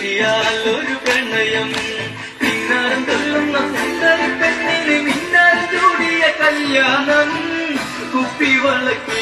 കിട്ടിയാൽ ഒരു പ്രണയം പിന്നാരം കൊല്ലുന്ന സുന്ദരി പെണ്ണിന് മിന്നാരം ചൂടിയ കല്യാണം കുപ്പി വളക്കി